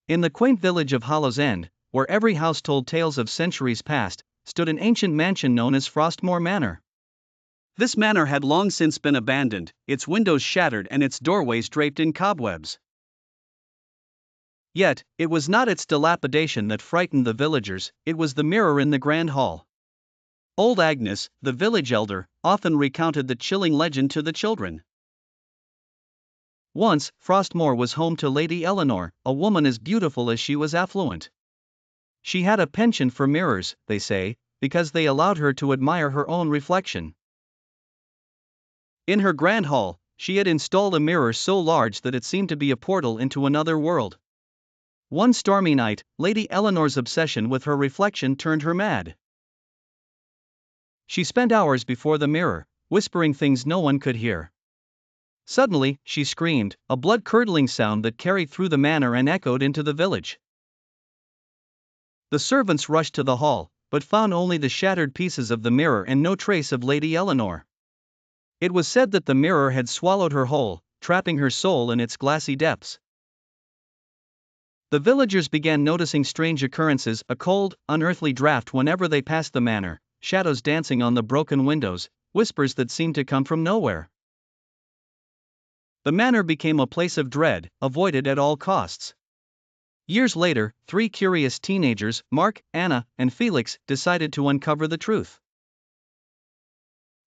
In the quaint village of Hollow's End, where every house told tales of centuries past, stood an ancient mansion known as Frostmoor Manor. This manor had long since been abandoned, its windows shattered and its doorways draped in cobwebs. Yet, it was not its dilapidation that frightened the villagers, it was the mirror in the grand hall. Old Agnes, the village elder, often recounted the chilling legend to the children. Once, Frostmoor was home to Lady Eleanor, a woman as beautiful as she was affluent. She had a penchant for mirrors, they say, because they allowed her to admire her own reflection. In her grand hall, she had installed a mirror so large that it seemed to be a portal into another world. One stormy night, Lady Eleanor's obsession with her reflection turned her mad. She spent hours before the mirror, whispering things no one could hear. Suddenly, she screamed, a blood-curdling sound that carried through the manor and echoed into the village. The servants rushed to the hall, but found only the shattered pieces of the mirror and no trace of Lady Eleanor. It was said that the mirror had swallowed her whole, trapping her soul in its glassy depths. The villagers began noticing strange occurrences, a cold, unearthly draft whenever they passed the manor, shadows dancing on the broken windows, whispers that seemed to come from nowhere. The manor became a place of dread, avoided at all costs. Years later, 3 curious teenagers, Mark, Anna, and Felix, decided to uncover the truth.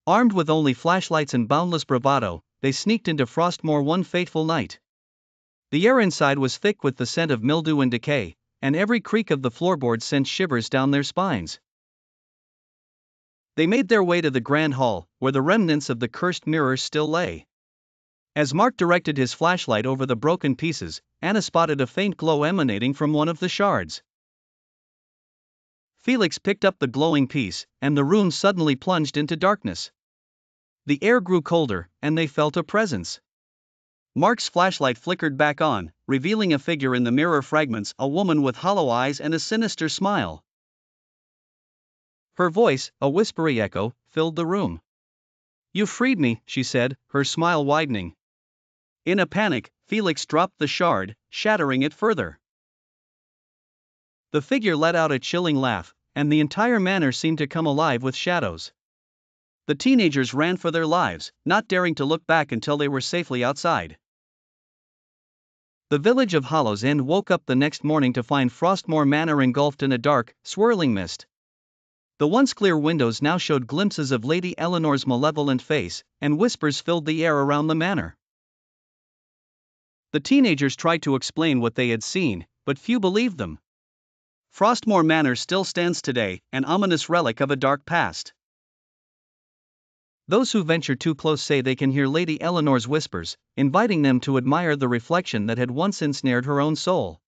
Armed with only flashlights and boundless bravado, they sneaked into Frostmoor one fateful night. The air inside was thick with the scent of mildew and decay, and every creak of the floorboards sent shivers down their spines. They made their way to the grand hall, where the remnants of the cursed mirror still lay. As Mark directed his flashlight over the broken pieces, Anna spotted a faint glow emanating from one of the shards. Felix picked up the glowing piece, and the room suddenly plunged into darkness. The air grew colder, and they felt a presence. Mark's flashlight flickered back on, revealing a figure in the mirror fragments, a woman with hollow eyes and a sinister smile. Her voice, a whispery echo, filled the room. "You freed me," she said, her smile widening. In a panic, Felix dropped the shard, shattering it further. The figure let out a chilling laugh, and the entire manor seemed to come alive with shadows. The teenagers ran for their lives, not daring to look back until they were safely outside. The village of Hollow's End woke up the next morning to find Frostmoor Manor engulfed in a dark, swirling mist. The once clear windows now showed glimpses of Lady Eleanor's malevolent face, and whispers filled the air around the manor. The teenagers tried to explain what they had seen, but few believed them. Frostmoor Manor still stands today, an ominous relic of a dark past. Those who venture too close say they can hear Lady Eleanor's whispers, inviting them to admire the reflection that had once ensnared her own soul.